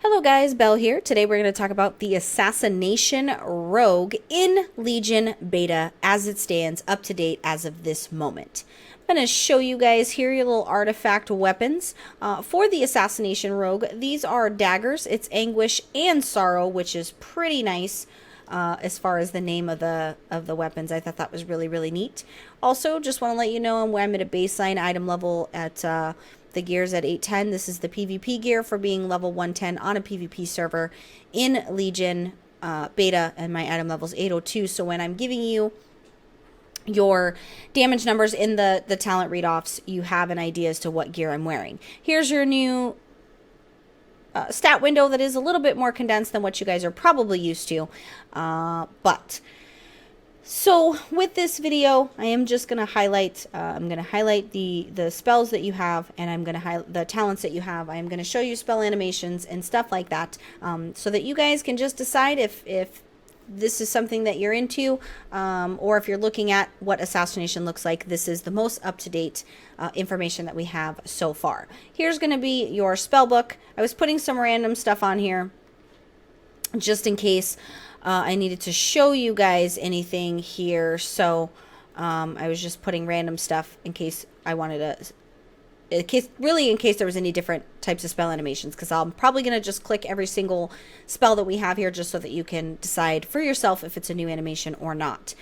Hello guys, Belle here. Today we're going to talk about the Assassination Rogue in Legion Beta as it stands up to date as of this moment. I'm going to show you guys here your little artifact weapons for the Assassination Rogue. These are daggers. It's Anguish and Sorrow, which is pretty nice as far as the name of the weapons. I thought that was really neat. Also, just want to let you know I'm at a baseline item level at the gears at 810. This is the PvP gear for being level 110 on a PvP server in Legion beta, and my item level is 802. So when I'm giving you your damage numbers in the talent read-offs, you have an idea as to what gear I'm wearing. Here's your new stat window that is a little bit more condensed than what you guys are probably used to. So with this video, I am just going to highlight, I'm going to highlight the spells that you have, and I'm going to highlight the talents that you have. I am going to show you spell animations and stuff like that, so that you guys can just decide if this is something that you're into, or if you're looking at what Assassination looks like. This is the most up-to-date information that we have so far. Here's going to be your spell book. I was putting some random stuff on here just in case I needed to show you guys anything here, so I was just putting random stuff in case I wanted to, in case there was any different types of spell animations, because I'm probably going to just click every single spell that we have here just so that you can decide for yourself if it's a new animation or not.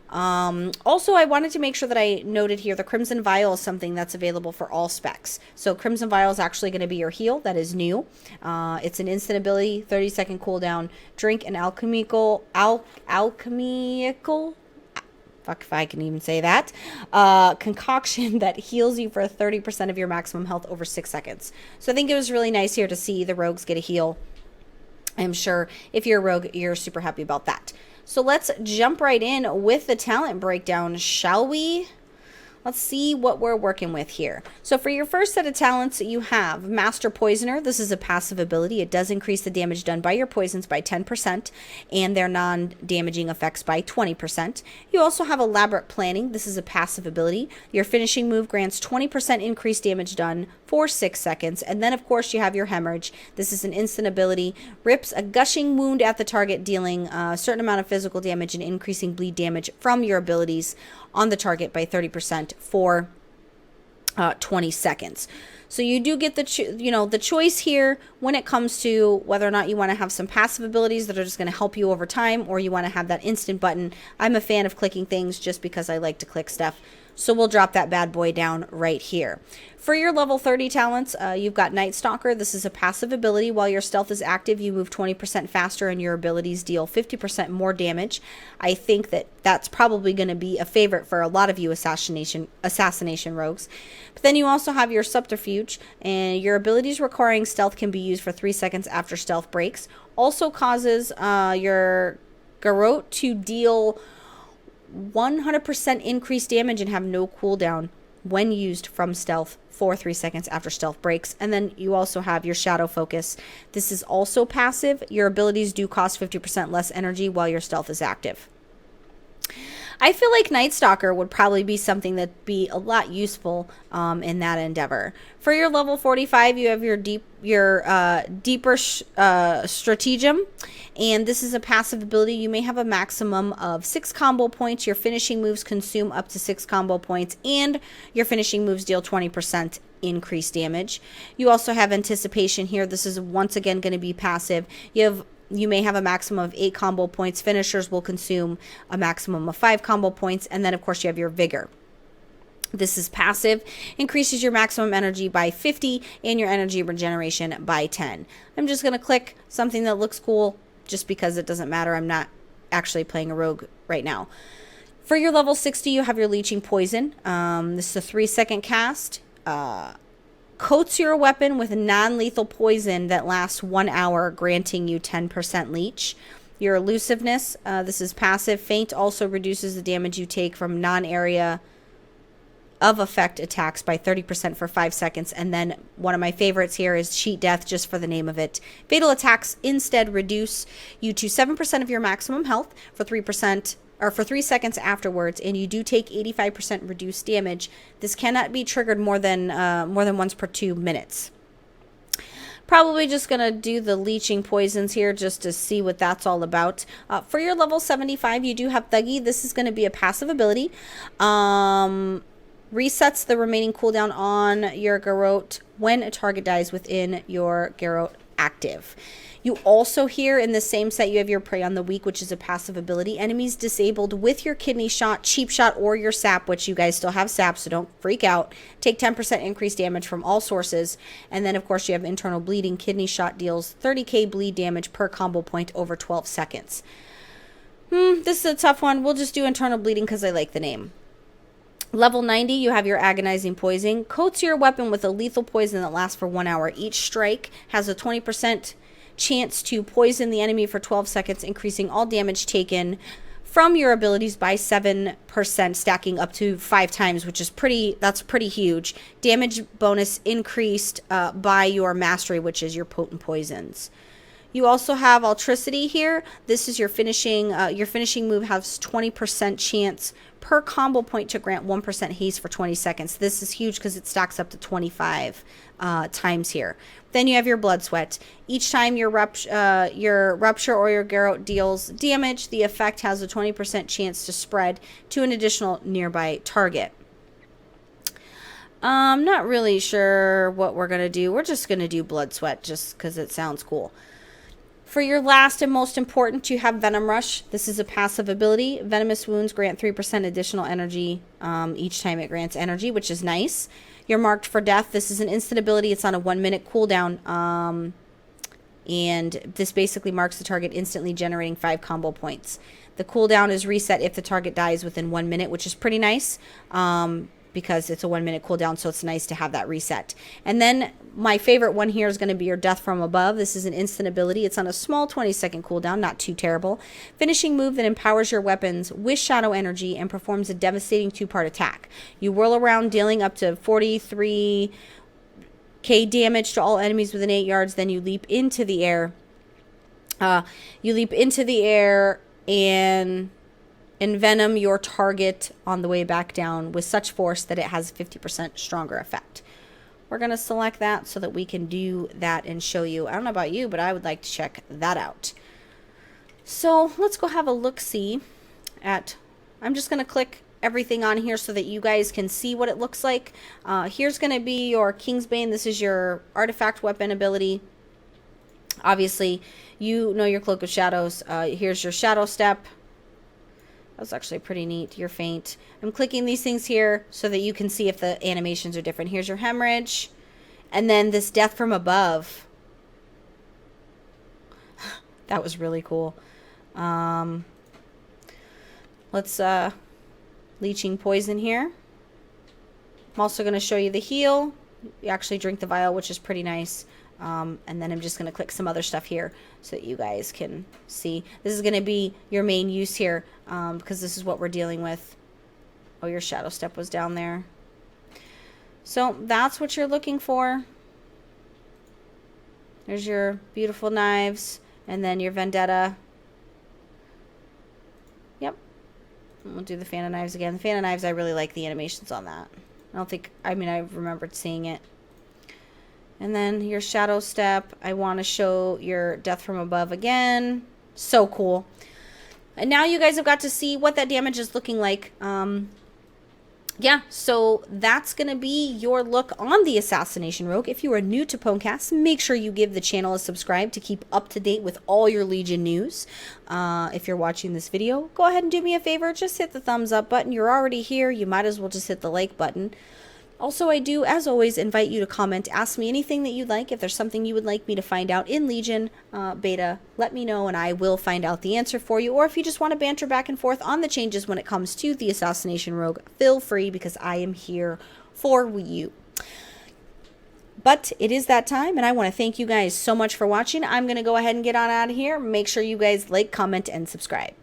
Also, I wanted to make sure that I noted here the Crimson Vial is something that's available for all specs. So Crimson Vial is actually going to be your heal. That is new. It's an instant ability, 30-second cooldown. Drink an alchemical, fuck if I can even say that, concoction that heals you for 30% of your maximum health over 6 seconds. So I think it was really nice here to see the rogues get a heal. I'm sure if you're a rogue, you're super happy about that. So let's jump right in with the talent breakdown, shall we? Let's see what we're working with here. So for your first set of talents, you have Master Poisoner. This is a passive ability. It does increase the damage done by your poisons by 10% and their non-damaging effects by 20%. You also have Elaborate Planning. This is a passive ability. Your finishing move grants 20% increased damage done for 6 seconds. And then, of course, you have your Hemorrhage. This is an instant ability. Rips a gushing wound at the target, dealing a certain amount of physical damage and increasing bleed damage from your abilities on the target by 30% for 20 seconds. So you do get the choice here when it comes to whether or not you want to have some passive abilities that are just going to help you over time, or you want to have that instant button. I'm a fan of clicking things just because I like to click stuff. So we'll drop that bad boy down right here. For your level 30 talents, you've got Night Stalker. This is a passive ability. While your stealth is active, you move 20% faster and your abilities deal 50% more damage. I think that that's probably going to be a favorite for a lot of you assassination rogues. But then you also have your Subterfuge, and your abilities requiring stealth can be used for 3 seconds after stealth breaks. Also causes your Garrote to deal 100% increased damage and have no cooldown when used from stealth for 3 seconds after stealth breaks. And then you also have your Shadow Focus. This is also passive. Your abilities do cost 50% less energy while your stealth is active. I feel like Night Stalker would probably be something that'd be a lot useful in that endeavor. For your level 45, you have your Deeper Stratagem, and this is a passive ability. You may have a maximum of 6 combo points. Your finishing moves consume up to 6 combo points, and your finishing moves deal 20% increased damage. You also have Anticipation here. This is once again going to be passive. You may have a maximum of 8 combo points. Finishers will consume a maximum of 5 combo points. And then, of course, you have your Vigor. This is passive, increases your maximum energy by 50 and your energy regeneration by 10. I'm just going to click something that looks cool just because it doesn't matter. I'm not actually playing a rogue right now. For your level 60, you have your Leeching Poison. This is a 3-second cast. Coats your weapon with non-lethal poison that lasts 1 hour, granting you 10% leech. Your Elusiveness, this is passive. Feint also reduces the damage you take from non-area of effect attacks by 30% for 5 seconds. And then one of my favorites here is Cheat Death, just for the name of it. Fatal attacks instead reduce you to 7% of your maximum health for 3% or for 3 seconds afterwards, and you do take 85% reduced damage. This cannot be triggered more than once per 2 minutes. Probably just going to do the leeching poisons here just to see what that's all about. For your level 75, you do have Thuggy. This is going to be a passive ability. Resets the remaining cooldown on your Garrote when a target dies within your Garrote active. You also here in the same set, you have your Prey on the Weak, which is a passive ability. Enemies disabled with your Kidney Shot, Cheap Shot, or your Sap, which you guys still have Sap, so don't freak out. Take 10% increased damage from all sources. And then, of course, you have Internal Bleeding. Kidney Shot deals 30k bleed damage per combo point over 12 seconds. This is a tough one. We'll just do Internal Bleeding because I like the name. Level 90, you have your Agonizing Poison. Coats your weapon with a lethal poison that lasts for 1 hour. Each strike has a 20% chance to poison the enemy for 12 seconds, increasing all damage taken from your abilities by 7%, stacking up to 5 times, which is that's pretty huge. Damage bonus increased by your mastery, which is your potent poisons. You also have Altricity here. This is your finishing move has 20% chance per combo point to grant 1% haste for 20 seconds. This is huge because it stacks up to 25 times here. Then you have your Blood Sweat. Each time your Rupture or your Garrote deals damage, the effect has a 20% chance to spread to an additional nearby target. I'm not really sure what we're going to do. We're just going to do Blood Sweat just because it sounds cool. For your last and most important, you have Venom Rush. This is a passive ability. Venomous wounds grant 3% additional energy each time it grants energy, which is nice. You're marked for death. This is an instant ability. It's on a 1-minute cooldown. And this basically marks the target instantly generating 5 combo points. The cooldown is reset if the target dies within 1 minute, which is pretty nice. Because it's a 1-minute cooldown, so it's nice to have that reset. And then my favorite one here is going to be your Death from Above. This is an instant ability. It's on a small 20-second cooldown, not too terrible. Finishing move that empowers your weapons with shadow energy and performs a devastating 2-part attack. You whirl around, dealing up to 43k damage to all enemies within 8 yards. Then you leap into the air. And envenom your target on the way back down with such force that it has 50% stronger effect. We're going to select that so that we can do that and show you. I don't know about you, but I would like to check that out. So let's go have a look-see at, I'm just going to click everything on here so that you guys can see what it looks like. Here's going to be your Kingsbane. This is your artifact weapon ability. Obviously, you know your Cloak of Shadows. Here's your Shadow Step. That's actually pretty neat. Your Feint. I'm clicking these things here so that you can see if the animations are different. Here's your Hemorrhage. And then this Death from Above. That was really cool. Let's Leeching Poison here. I'm also going to show you the heal. You actually drink the vial, which is pretty nice. And then I'm just going to click some other stuff here so that you guys can see. This is going to be your main use here because this is what we're dealing with. Oh, your Shadow Step was down there. So that's what you're looking for. There's your beautiful knives and then your Vendetta. Yep. And we'll do the Fan of Knives again. The Fan of Knives, I really like the animations on that. I remembered seeing it. And then your Shadow Step. I want to show your Death from Above again. So cool. And now you guys have got to see what that damage is looking like. Yeah, so that's going to be your look on the Assassination Rogue. If you are new to PWNCAST, make sure you give the channel a subscribe to keep up to date with all your Legion news. If you're watching this video, go ahead and do me a favor. Just hit the thumbs up button. You're already here. You might as well just hit the like button. Also, I do, as always, invite you to comment. Ask me anything that you'd like. If there's something you would like me to find out in Legion beta, let me know and I will find out the answer for you. Or if you just want to banter back and forth on the changes when it comes to the Assassination Rogue, feel free because I am here for you. But it is that time and I want to thank you guys so much for watching. I'm going to go ahead and get on out of here. Make sure you guys like, comment, and subscribe.